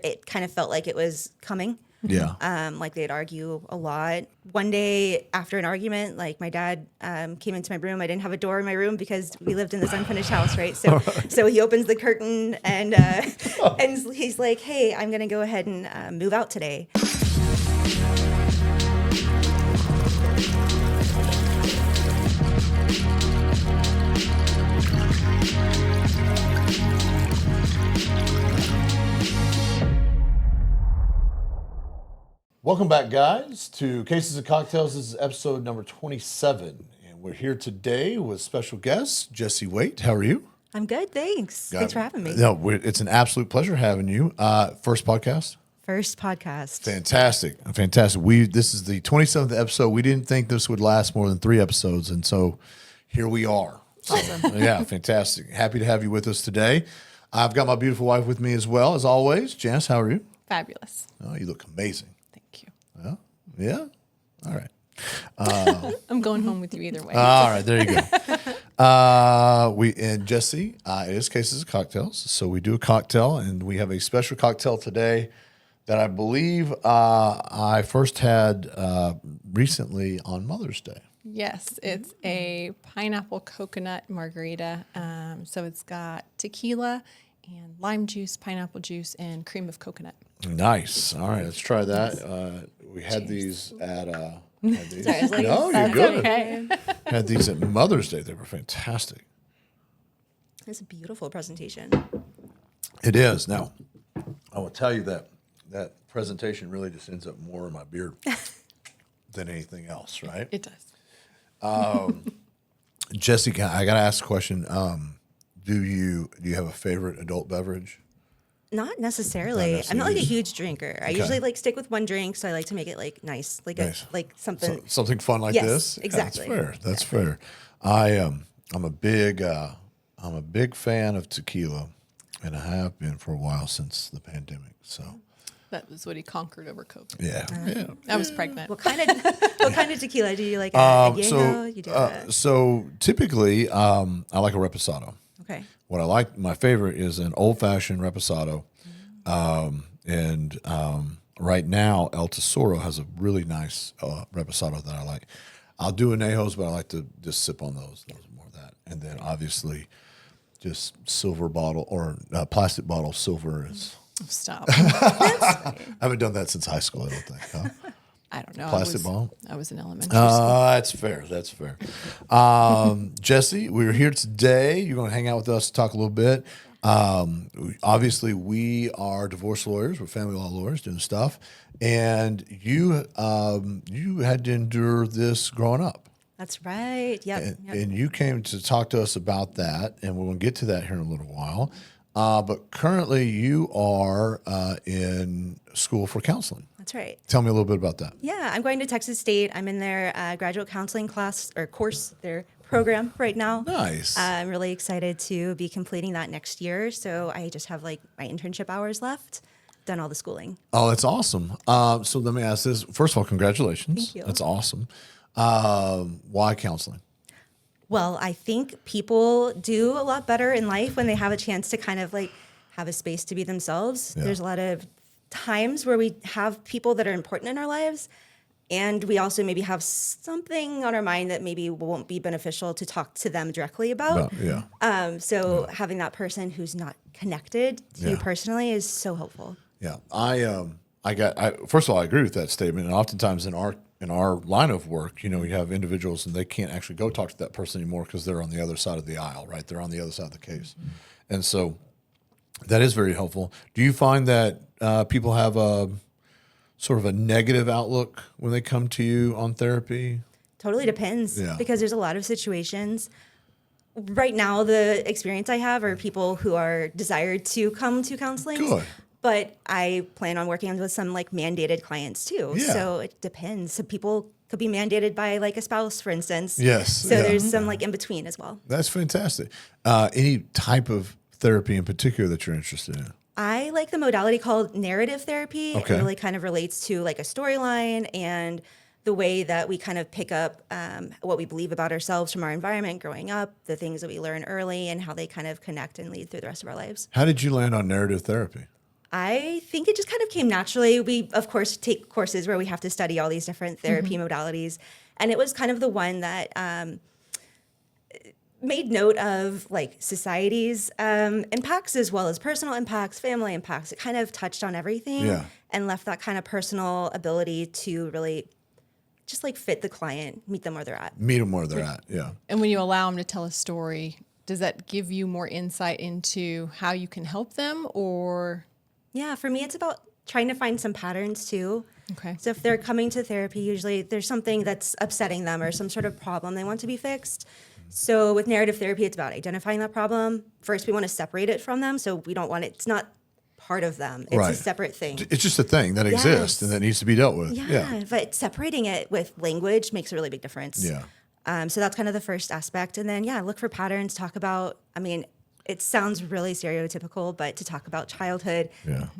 It kind of felt like it was coming. Yeah. Like they'd argue a lot. One day after an argument, like my dad came into my room. I didn't have a door in my room because we lived in this unfinished house, right? So he opens the curtain and he's like, "Hey, I'm gonna go ahead and move out today." Welcome back, guys, to Cases of Cocktails. This is episode number 27, and we're here today with special guest Jessica Waite. How are you? I'm good, thanks. Thanks for having me. No, it's an absolute pleasure having you. First podcast. First podcast. Fantastic. This is the 27th episode. We didn't think this would last more than 3 episodes, and so here we are. Awesome. Yeah, fantastic. Happy to have you with us today. I've got my beautiful wife with me as well, as always. Janice, how are you? Fabulous. Oh, you look amazing. Thank you. Yeah? All right. I'm going home with you either way. All right, there you go. And Jesse, it is Cases of Cocktails. So we do a cocktail, and we have a special cocktail today that I believe I first had recently on Mother's Day. Yes, it's a pineapple coconut margarita. So it's got tequila and lime juice, pineapple juice, and cream of coconut. Nice. All right, let's try that. We had these at. Had these. Sorry, I was like, No, you're That's good. okay. Had these at Mother's Day. They were fantastic. It's a beautiful presentation. It is. Now, I will tell you that presentation really just ends up more in my beard than anything else, right? It does. Jessica, I got to ask a question. Do you have a favorite adult beverage? Not necessarily. Not I'm not like a necessarily. huge drinker. I usually like stick with one drink, so I like to make it like nice, like Nice. like something. Something fun like Yes, this? Yeah, exactly. That's fair. I'm a big fan of tequila, and I have been for a while since the pandemic. So That was what he conquered over COVID. yeah. I was pregnant. What kind of tequila do you like? A Diego? You do So typically, I like a reposado. okay. What I like, my favorite is an old-fashioned reposado. Right now, El Tesoro has a really nice reposado that I like. I'll do anejos, but I like to just sip on those more of that. And then obviously just silver bottle or plastic bottle silver is. Stop. I haven't done that since high school, I don't think. Huh? I don't know. Plastic bottle? I was in elementary school. That's fair. That's fair. Jesse, we're here today. You're going to hang out with us, talk a little bit. Obviously, we are divorce lawyers. We're family law lawyers doing stuff. And you had to endure this growing up. That's right. Yep. And you came to talk to us about that, and we're going to get to that here in a little while. But currently, you are in school for counseling. That's right. Tell me a little bit about that. Yeah, I'm going to Texas State. I'm in their graduate counseling class or course, their program right now. Nice. I'm really excited to be completing that next year. So I just have like my internship hours left. Done all the schooling. Oh, that's awesome. So let me ask this. First of all, congratulations. Thank you. That's awesome. Why counseling? Well, I think people do a lot better in life when they have a chance to kind of like have a space to be themselves. Yeah. There's a lot of times where we have people that are important in our lives, and we also maybe have something on our mind that maybe won't be beneficial to talk to them directly about. Yeah. Having that person who's not connected to you personally is so helpful. Yeah. First of all, I agree with that statement. And oftentimes in our line of work, you have individuals and they can't actually go talk to that person anymore because they're on the other side of the aisle, right? They're on the other side of the case. Mm-hmm. And so that is very helpful. Do you find that people have a sort of a negative outlook when they come to you on therapy? Totally depends because there's a lot of situations. Right now, the experience I have are people who are desired to come to counseling. Good. But I plan on working with some like mandated clients too. Yeah. So it depends. So people could be mandated by like a spouse, for instance. Yes. So there's some like in between as well. That's fantastic. Any type of therapy in particular that you're interested in? I like the modality called narrative therapy. Okay. It really kind of relates to like a storyline and the way that we kind of pick up what we believe about ourselves from our environment growing up, the things that we learn early, and how they kind of connect and lead through the rest of our lives. How did you land on narrative therapy? I think it just kind of came naturally. We, of course, take courses where we have to study all these different therapy modalities. And it was kind of the one that made note of like society's impacts as well as personal impacts, family impacts. It kind of touched on everything Yeah. and left that kind of personal ability to really just like fit the client, meet them where they're at. Meet them where they're at. Yeah. And when you allow them to tell a story, does that give you more insight into how you can help them, or? Yeah, for me, it's about trying to find some patterns too. Okay. So if they're coming to therapy, usually there's something that's upsetting them or some sort of problem they want to be fixed. So with narrative therapy, it's about identifying that problem. First, we want to separate it from them. So we don't want it, it's not part of them. It's Right. a separate thing. It's just a thing that exists and that needs to be dealt with. Yeah, but separating it with language makes a really big difference. Yeah. So that's kind of the first aspect. And then, look for patterns, talk about, it sounds really stereotypical, but to talk about childhood,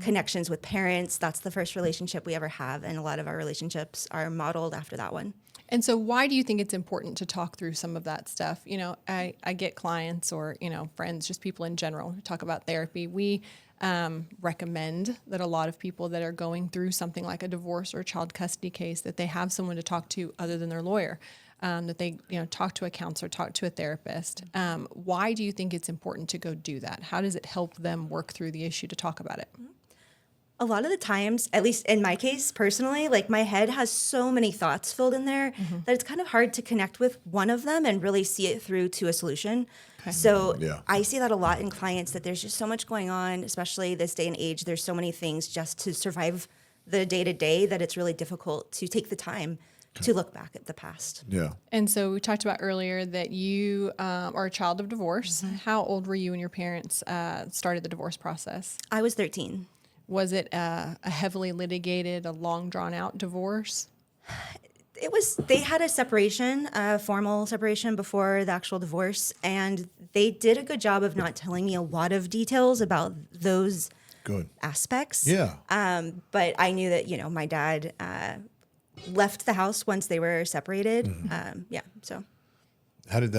connections with parents, that's the first relationship we ever have. And a lot of our relationships are modeled after that one. And so why do you think it's important to talk through some of that stuff? You know, I get clients or, friends, just people in general who talk about therapy. We recommend that a lot of people that are going through something like a divorce or a child custody case, that they have someone to talk to other than their lawyer, that they, talk to a counselor, talk to a therapist. Why do you think it's important to go do that? How does it help them work through the issue to talk about it? A lot of the times, at least in my case personally, like my head has so many thoughts filled in there that it's kind of hard to connect with one of them and really see it through to a solution. Okay. So I see that a lot in clients, that there's just so much going on, especially this day and age. There's so many things just to survive the day to day that it's really difficult to take the time to look back at the past. Yeah. And so we talked about earlier that you are a child of divorce. How old were you when your parents started the divorce process? I was 13. Was it a heavily litigated, a long drawn out divorce? It was, they had a separation, a formal separation before the actual divorce, and they did a good job of not telling me a lot of details about those aspects. Yeah. But I knew that, my dad left the house once they were separated. So. How did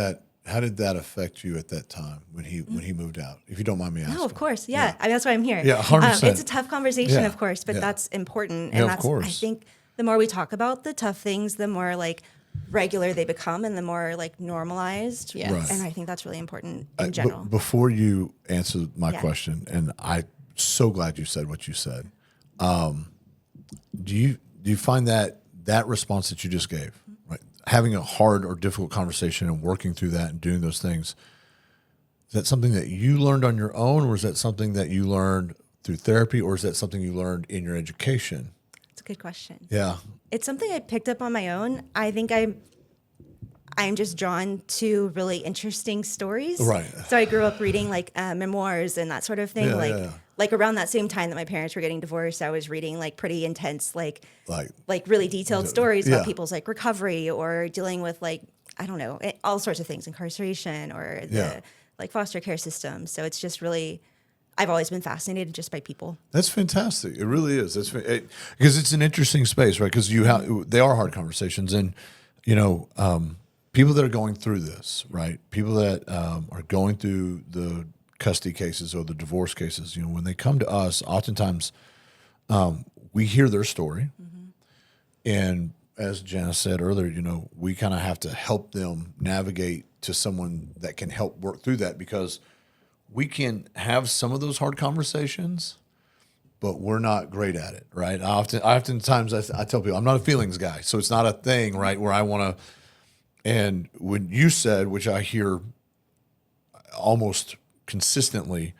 that affect you at that time when he moved out? If you don't mind me asking. No, of course. Yeah. That's why I'm here. Yeah, 100%. It's a tough conversation, of course, but that's important. And of course. I think the more we talk about the tough things, the more like regular they become and the more like normalized. Yes. Right. And I think that's really important in general. Before you answer my question, and I'm so glad you said what you said, do you find that response that you just gave, right, having a hard or difficult conversation and working through that and doing those things, is that something that you learned on your own, or is that something that you learned through therapy, or is that something you learned in your education? That's a good question. Yeah. It's something I picked up on my own. I think I'm just drawn to really interesting stories. Right. So I grew up reading like memoirs and that sort of thing. Like around that same time that my parents were getting divorced, I was reading like pretty intense, like really detailed stories about people's like recovery or dealing with like, I don't know, all sorts of things, incarceration or the like foster care system. So it's just really, I've always been fascinated just by people. That's fantastic. It really is. Because it's an interesting space, right? Because they are hard conversations, and people that are going through this, right? People that are going through the custody cases or the divorce cases, when they come to us, oftentimes we hear their story, and as Janice said earlier, we kind of have to help them navigate to someone that can help work through that, because we can have some of those hard conversations, but we're not great at it, right? Oftentimes I tell people I'm not a feelings guy, so it's not a thing, right, where I want to. And when you said, which I hear almost consistently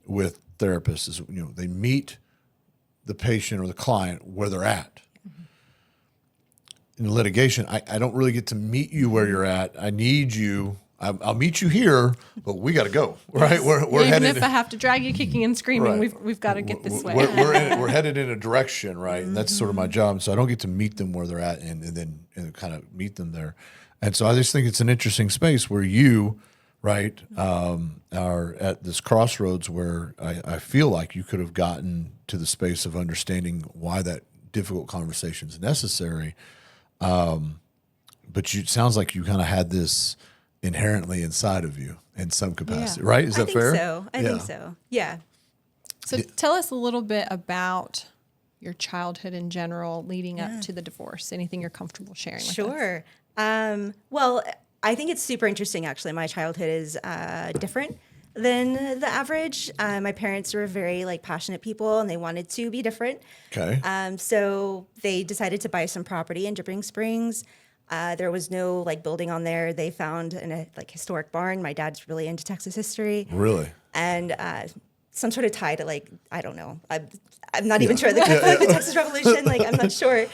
with therapists, is they meet the patient or the client where they're at. In litigation, I don't really get to meet you where you're at. I need you. I'll meet you here, but we got to go, right? We're even headed. If I have to drag you kicking and screaming, Right. we've got to get this way. We're headed in a direction, right? And that's sort of my job. So I don't get to meet them where they're at and then kind of meet them there. And so I just think it's an interesting space where you, right, are at this crossroads where I feel like you could have gotten to the space of understanding why that difficult conversation is necessary. But it sounds like you kind of had this inherently inside of you in some capacity, right? Is that fair? I think so. Yeah. So tell us a little bit about your childhood in general leading up to the divorce. Anything you're comfortable sharing with us? Sure. Well, I think it's super interesting, actually. My childhood is different than the average. My parents were very passionate people, and they wanted to be different. Okay. So they decided to buy some property in Dripping Springs. There was no building on there. They found a historic barn. My dad's really into Texas history. Really? And some sort of tie to I don't know. I'm not even sure. The Texas Revolution, I'm not sure.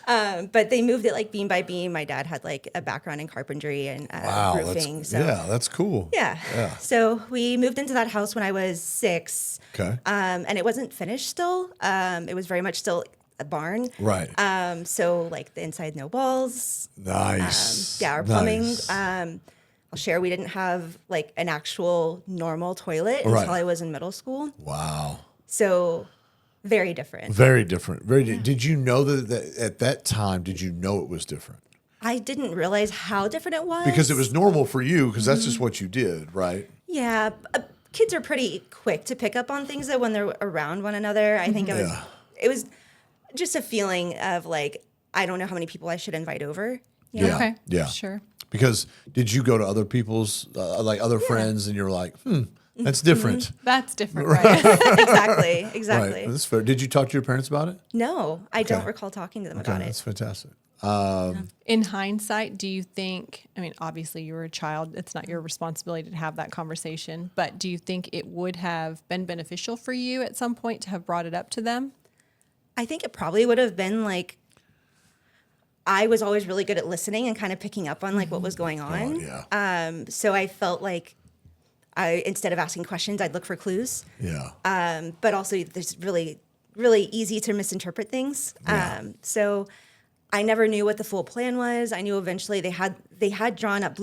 But they moved it beam by beam. My dad had a background in carpentry and roofing. That's cool. Yeah. So we moved into that house when I was 6. Okay. And it wasn't finished still. It was very much still a barn. Right. So the inside, no walls. Nice. Our plumbing. Nice. I'll share we didn't have an actual normal toilet until I was in middle school. Wow. So very different. Very different. Did you know that at that time, did you know it was different? I didn't realize how different it was. Because it was normal for you, because that's just what you did, right? Yeah. Kids are pretty quick to pick up on things that when they're around one another. I think it was just a feeling of I don't know how many people I should invite over. You know? Okay. Yeah. Sure. Because did you go to other people's, other friends, and you're like, that's different. That's different, right? Exactly. Right. That's fair. Did you talk to your parents about it? No, I don't recall talking to them about That's it. fantastic. In hindsight, do you think, obviously you were a child, it's not your responsibility to have that conversation, but do you think it would have been beneficial for you at some point to have brought it up to them? I think it probably would have been I was always really good at listening and kind of picking up on what was going on. Oh, yeah. So I felt instead of asking questions, I'd look for clues. Yeah. But also there's really, really easy to misinterpret things. Yeah. So I never knew what the full plan was. I knew eventually they had drawn up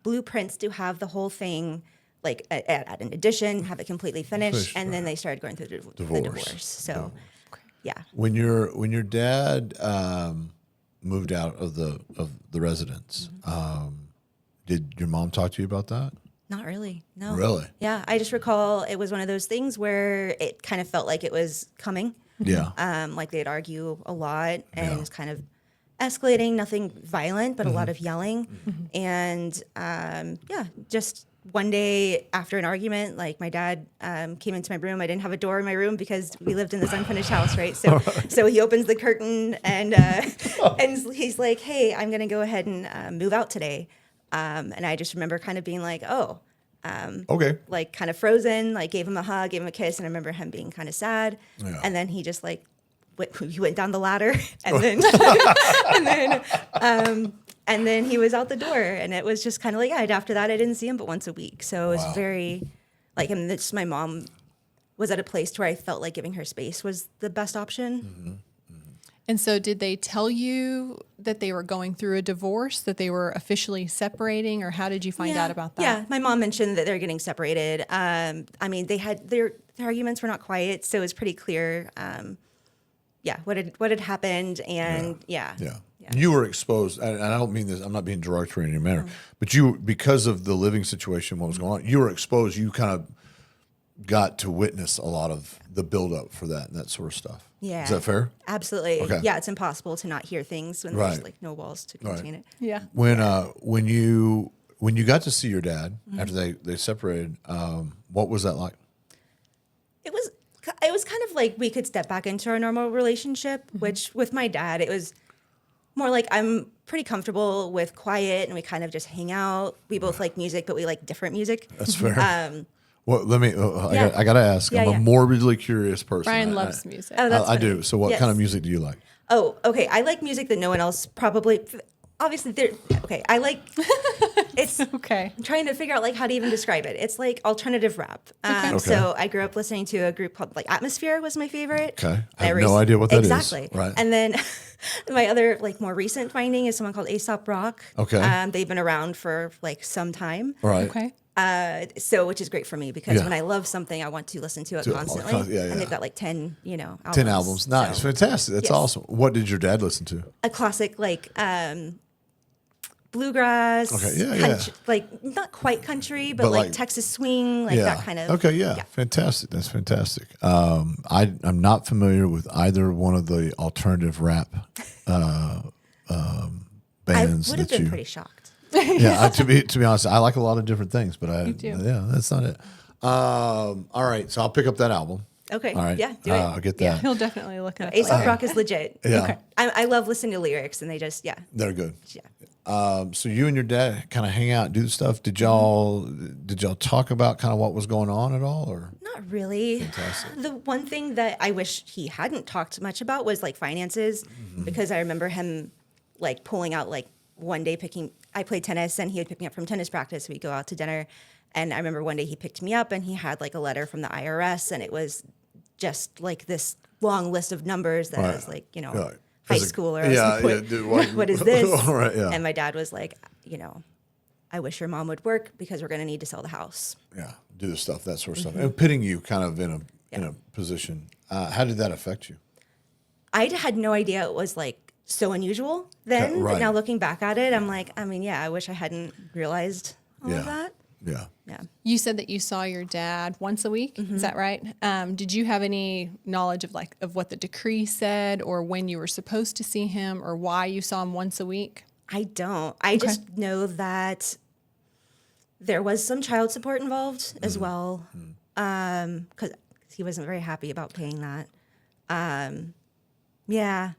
blueprints to have the whole thing at an addition, have it completely finished, and then they started going through the divorce. So yeah. When your dad moved out of the residence, did your mom talk to you about that? Not really. No. Really? Yeah. I just recall it was one of those things where it kind of felt like it was coming. Yeah. They'd argue a lot and it was kind of escalating, nothing violent, but a lot of yelling. And just one day after an argument, my dad came into my room. I didn't have a door in my room because we lived in this unfinished house, right? So he opens the curtain and he's like, "Hey, I'm gonna go ahead and move out today." And I just remember kind of being like, "Oh." Okay. Kind of frozen, gave him a hug, gave him a kiss, and I remember him being kind of sad. Yeah. And then he just he went down the ladder and then and then he was out the door, and it was just kind of after that I didn't see him but once a week. So it was very and this, my mom was at a place where I felt like giving her space was the best option. And so did they tell you that they were going through a divorce, that they were officially separating, or how did you find out about that? Yeah, my mom mentioned that they're getting separated. They had their arguments were not quiet, so it was pretty clear what had happened, and Yeah. You were exposed, and I don't mean this, I'm not being derogatory in any manner, but because of the living situation, what was going on, you were exposed, you kind of got to witness a lot of the buildup for that and that sort of stuff. Yeah. Is that fair? Absolutely. Okay. Yeah, it's impossible to not hear things when there's no walls to contain it. Yeah. When you got to see your dad after they separated, what was that like? It was kind of we could step back into our normal relationship, which with my dad, it was more I'm pretty comfortable with quiet, and we kind of just hang out. We both like music, but we like different music. That's fair. Well, let me. I got to ask. Yeah, I'm a morbidly curious person. Brian loves music. Oh, that's I funny. do. So, what kind of music do you like? Oh, okay. I like music that no one else probably. Obviously, okay. I like. It's okay. I'm trying to figure out how to even describe it. It's alternative rap. Okay. So I grew up listening to a group called Atmosphere was my favorite. Okay, I have no idea what that is. Exactly. Right. And then my other more recent finding is someone called Aesop Rock. Okay. They've been around for some time. Right. Okay. Which is great for me because when I love something, I want to listen to it constantly. And they've got 10, albums. 10 albums. Nice. So, Fantastic. That's awesome. What did your dad listen to? a classic bluegrass, Okay, yeah. like not quite country, but, But like like- Texas swing, like that kind of. Okay, yeah. Fantastic. That's fantastic. I'm not familiar with either one of the alternative rap I bands would have that been you. pretty shocked. Yeah, to be honest, I like a lot of different things, but too. yeah, that's not it. All right, so I'll pick up that album. Okay, All right, yeah, do it. I'll get Yeah, that. he'll definitely look up. Aesop later. Rock is legit. Yeah. Okay. I love listening to lyrics, and they just They're good. yeah. So you and your dad kind of hang out, do stuff. Did y'all talk about kind of what was going on at all, or? Not really. Fantastic. The one thing that I wish he hadn't talked much about was like finances, because I remember him like pulling out like one day I played tennis and he would pick me up from tennis practice. We'd go out to dinner. And I remember one day he picked me up and he had like a letter from the IRS, and it was just like this long list of numbers that Right. was like, Right. high As a- school, or I was yeah, like, yeah, dude, what is this? Right, yeah. And my dad was like, I wish your mom would work because we're going to need to sell the house. Yeah, do the stuff, that sort of stuff, and putting you kind of in a position. How did that affect you? I had no idea it was like so unusual then. Yeah, right. But now looking back at it, I'm like, I wish I hadn't realized all Yeah. of that. Yeah. Yeah. You said that you saw your dad once a week. Is that right? Did you have any knowledge of what the decree said, or when you were supposed to see him, or why you saw him once a week? I don't. I just know that there was some child support involved as well, because he wasn't very happy about paying that. Yeah.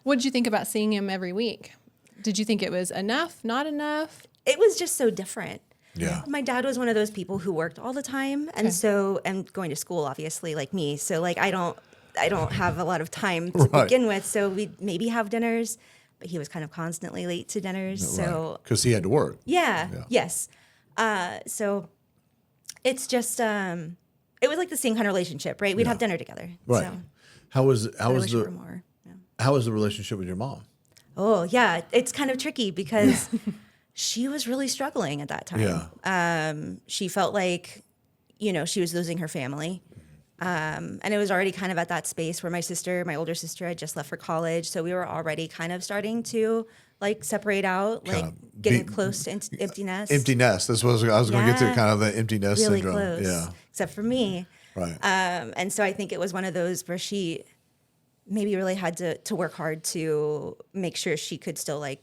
What did you think about seeing him every week? Did you think it was enough, not enough? It was just so different. Yeah. My dad was one of those people who worked all the time, and going to school, obviously, like me. So like I don't have a lot of time to Right. begin with. So we'd maybe have dinners, but he was kind of constantly late to dinners. So because he had to work. yeah. Yeah. Yes. So it's just it was like the same kind of relationship, right? We'd have dinner together. Right. So How was I wish there were more. Yeah. how was the relationship with your mom? Oh yeah, it's kind of tricky because she was really struggling at that time. Yeah. She felt like, she was losing her family. And it was already kind of at that space where my older sister had just left for college. So we were already kind of starting to like separate out, like getting close to empty nest. Empty nest. This was I was going to get to Yeah. kind of the empty nest Really syndrome. close. Yeah. Except for me. Right. And so I think it was one of those where she maybe really had to work hard to make sure she could still like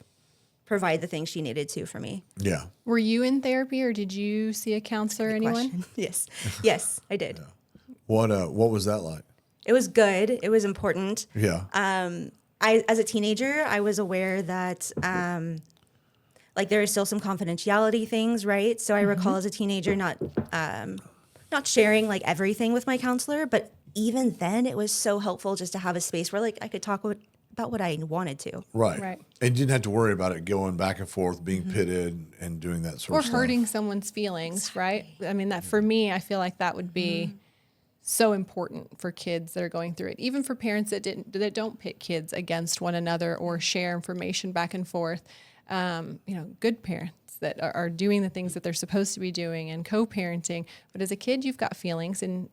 provide the things she needed to for me. Yeah. Were you in therapy, or did you see a counselor or anyone? Question. Yes, I did. What was that like? It was good. It was important. Yeah. As a teenager, I was aware that like there is still some confidentiality things, right? So I recall as a teenager not sharing like everything with my counselor, but even then it was so helpful just to have a space where like I could talk about what I wanted to. Right. Right. And you didn't have to worry about it going back and forth, being pitted and doing that sort Or of stuff. hurting someone's feelings, right? I mean, that for me, I feel like that would be so important for kids that are going through it. Even for parents that don't pit kids against one another or share information back and forth. Good parents that are doing the things that they're supposed to be doing and co-parenting. But as a kid, you've got feelings, and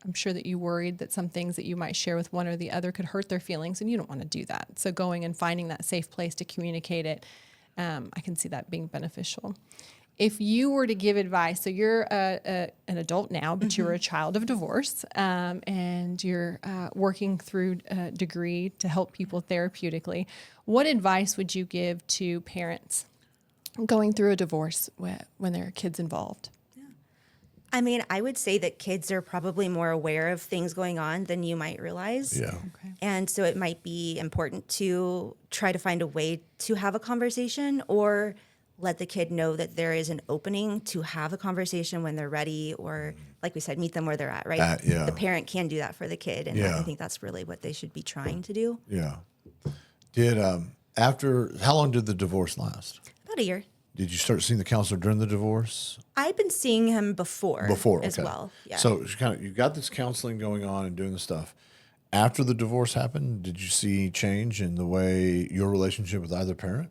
I'm sure that you worried that some things that you might share with one or the other could hurt their feelings, and you don't want to do that. So going and finding that safe place to communicate it, I can see that being beneficial. If you were to give advice, so you're an adult now, but you were a child of divorce, and you're working through a degree to help people therapeutically, what advice would you give to parents going through a divorce when there are kids involved? I mean, I would say that kids are probably more aware of things going on than you might realize. Yeah. Okay. And so it might be important to try to find a way to have a conversation, or let the kid know that there is an opening to have a conversation when they're ready, or like we said, meet them where they're at, right? Yeah. The parent can do that for the kid. And Yeah. I think that's really what they should be trying to do. Yeah. Did how long did the divorce last? About a year. Did you start seeing the counselor during the divorce? I've been seeing him before as okay. well. Yeah. So it's you got this counseling going on and doing the stuff. After the divorce happened, did you see change in the way your relationship with either parent?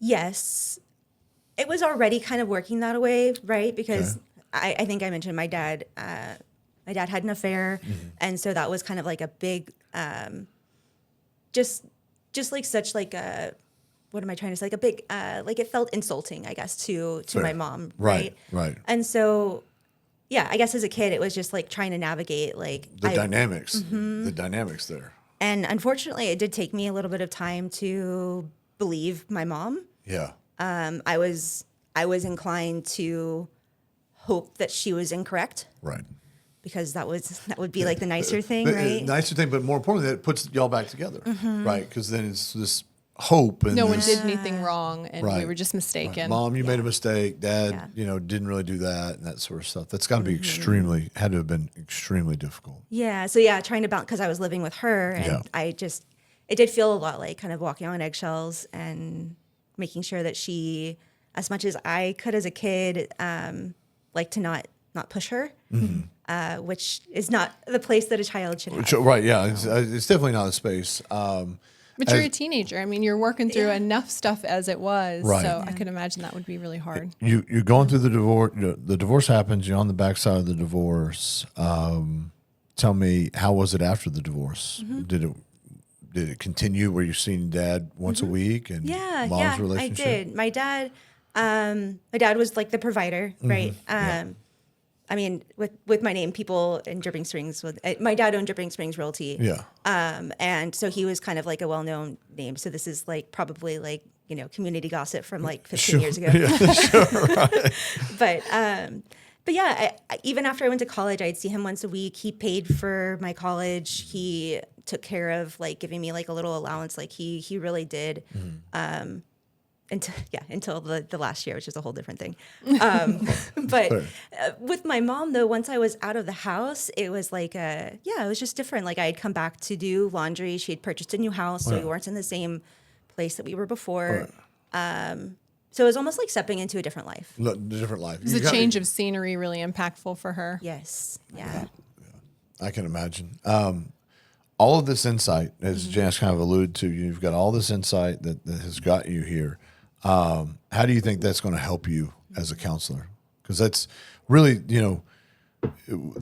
Yes. It was already kind of working that way, right? Because I think I mentioned my dad had an affair. And so that was kind of like a big, just like such like a what am I trying to say? Like a big, like it felt insulting, I guess, to Fair. my mom. Right. And so, yeah, I guess as a kid, it was just like trying to navigate like The dynamics there. And unfortunately, it did take me a little bit of time to believe my mom. Yeah. I was inclined to hope that she was incorrect. Right. Because that would be like the nicer thing, right? Nicer thing, but more importantly, that puts y'all back together, right? Because then it's this hope. And No one did anything wrong, and we Right. were just mistaken. Right. Mom, you made a mistake. Dad, didn't really do that, and that sort of stuff. That's got to be had to have been extremely difficult. Yeah. So trying to balance, because I was living with her, and it did feel a lot like kind of walking on eggshells and making sure that she, as much as I could as a kid, like to not push her. Which is not the place that a child should have. Right, yeah. It's definitely not a space. But you're a teenager. I mean, you're working through enough stuff as it was. Right. So I could imagine that would be really hard. You're going through the divorce. The divorce happens. You're on the backside of the divorce. Tell me, how was it after the divorce? Did it continue where you're seeing Dad once a week and mom's relationship? I did. My dad was like the provider, right? I mean, with my name, people in Dripping Springs, my dad owned Dripping Springs Realty. Yeah. And so he was kind of like a well-known name. So this is like probably like, community gossip from like 15 years ago. Yeah, sure, right. But yeah, even after I went to college, I'd see him once a week. He paid for my college. He took care of like giving me like a little allowance. Like he really did. Until the last year, which is a whole different thing. But with my mom, though, once I was out of the house, it was like, it was just different. Like I had come back to do laundry. She had purchased a new house, so we weren't in the same place that we were before. So it was almost like stepping into a different life. Different life. Was the change of scenery really impactful for her? Yes. Yeah. I can imagine. All of this insight, as Janice kind of alluded to, you've got all this insight that has got you here. How do you think that's going to help you as a counselor? Because that's really, the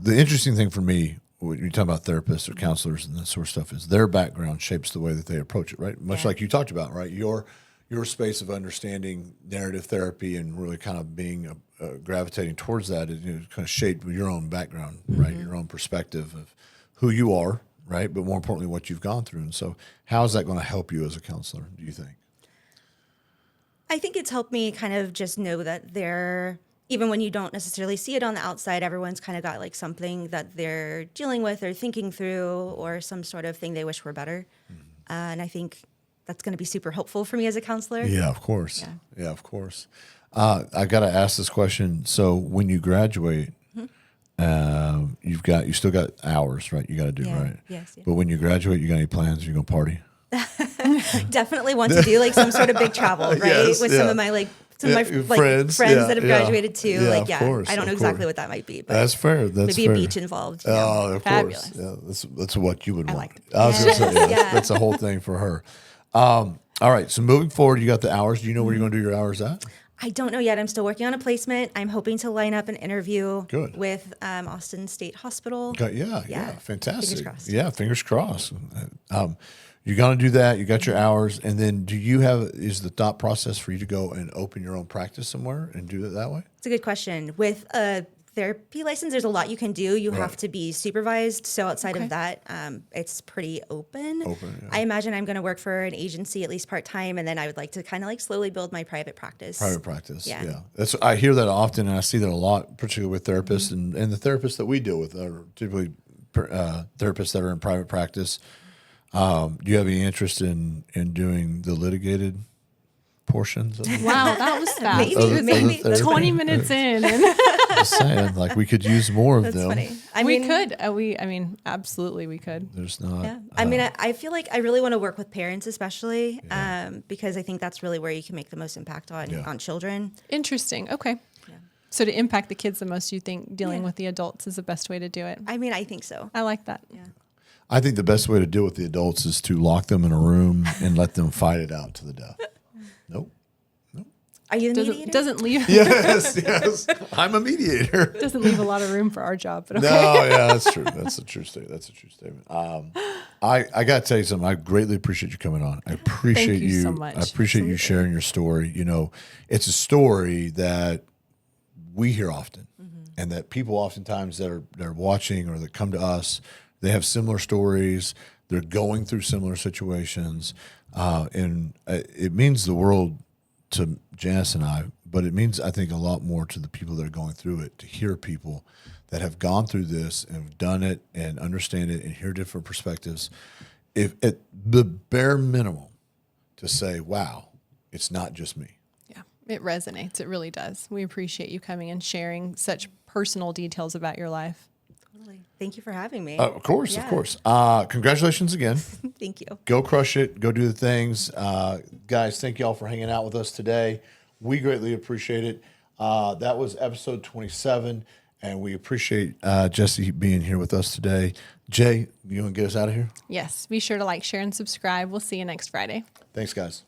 interesting thing for me when you talk about therapists or counselors and that sort of stuff is their background shapes the way that they approach it, right? Much like you talked about, right? Your space of understanding narrative therapy and really kind of being gravitating towards that is kind of shaped with your own background, right? Your own perspective of who you are, right? But more importantly, what you've gone through. And so how is that going to help you as a counselor, do you think? I think it's helped me kind of just know that even when you don't necessarily see it on the outside, everyone's kind of got like something that they're dealing with or thinking through or some sort of thing they wish were better. And I think that's going to be super helpful for me as a counselor. Yeah, of course. Yeah, of course. I got to ask this question. So when you graduate, you still got hours, right? You got to do, right? Yes. But when you graduate, you got any plans? You're going to party? Definitely want to do like some sort of big travel, right? With some of my friends that have graduated too. I don't know exactly what that might be, but that's fair. That's maybe fair. a beach involved. Oh, of Fabulous. course. Yeah, that's what you would want. like I was going to say that's a whole thing for her. All right. So moving forward, you got the hours. Do you know where you're going to do your hours at? I don't know yet. I'm still working on a placement. I'm hoping to line up an interview with Austin State Hospital. Okay, yeah, fantastic. Fingers crossed. Yeah, fingers crossed. You're going to do that. You got your hours. And then is the thought process for you to go and open your own practice somewhere and do it that way? It's a good question. With a therapy license, there's a lot you can do. You have to be supervised. So outside of that, it's pretty open. I imagine I'm going to work for an agency at least part-time, and then I would like to kind of like slowly build my private practice. Private practice, yeah. I hear that often, and I see that a lot, particularly with therapists. And the therapists that we deal with are typically therapists that are in private practice. Do you have any interest in doing the litigated portions? Wow, that was fast. Maybe 20 minutes in. Just saying, like we could use more of That's them. funny. We could. Absolutely, we could. There's not. Yeah. I feel like I really want to work with parents, especially because I think that's really where you can make the most impact on children. Interesting. Okay. Yeah. So to impact the kids the most, you think dealing with the adults is the best way to do it? I think so. I like that. Yeah. I think the best way to deal with the adults is to lock them in a room and let them fight it out to the death. Nope. Are you the mediator? Doesn't leave Yes. I'm a mediator. doesn't leave a lot of room for our job, but okay. No, yeah, that's true. That's a true statement. That's a true statement. I got to tell you something. I greatly appreciate you coming on. I appreciate you so much. I appreciate you sharing your story. You know, it's a story that we hear often, and that people oftentimes that are watching or that come to us, they have similar stories. They're going through similar situations, and it means the world to Janice and I, but it means, I think, a lot more to the people that are going through it, to hear people that have gone through this and have done it and understand it and hear different perspectives. If at the bare minimum, to say, wow, it's not just me. Yeah, it resonates. It really does. We appreciate you coming and sharing such personal details about your life. Totally. Thank you for having me. Of course, Yeah. of course. Congratulations again. Thank you. Go crush it. Go do the things. Guys, thank y'all for hanging out with us today. We greatly appreciate it. That was episode 27, and we appreciate Jesse being here with us today. Jay, you want to get us out of here? Yes, be sure to like, share, and subscribe. We'll see you next Friday. Thanks, guys.